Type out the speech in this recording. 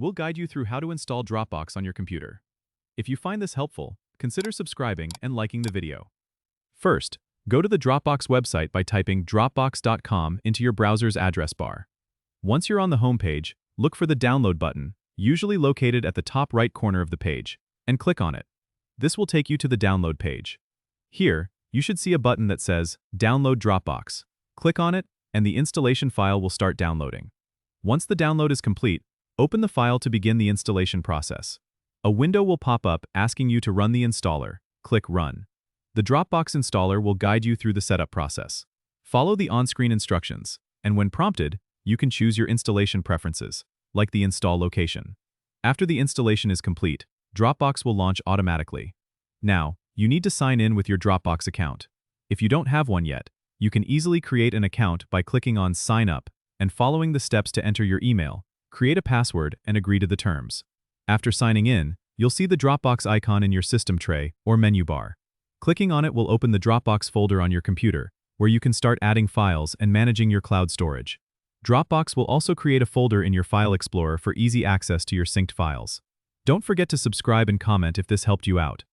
we'll guide you through how to install Dropbox on your computer. If you find this helpful, consider subscribing and liking the video. First, go to the Dropbox website by typing dropbox.com into your browser's address bar. Once you're on the home page, look for the download button, usually located at the top right corner of the page, and click on it. This will take you to the download page. Here, you should see a button that says Download Dropbox. Click on it, and the installation file will start downloading. Once the download is complete, open the file to begin the installation process. A window will pop up asking you to run the installer. Click Run. The Dropbox installer will guide you through the setup process. Follow the on-screen instructions, and when prompted, you can choose your installation preferences, like the install location. After the installation is complete, Dropbox will launch automatically. Now, you need to sign in with your Dropbox account. If you don't have one yet, you can easily create an account by clicking on Sign Up and following the steps to enter your email, create a password, and agree to the terms. After signing in, you'll see the Dropbox icon in your system tray or menu bar. Clicking on it will open the Dropbox folder on your computer, where you can start adding files and managing your cloud storage. Dropbox will also create a folder in your File Explorer for easy access to your synced files. Don't forget to subscribe and comment if this helped you out.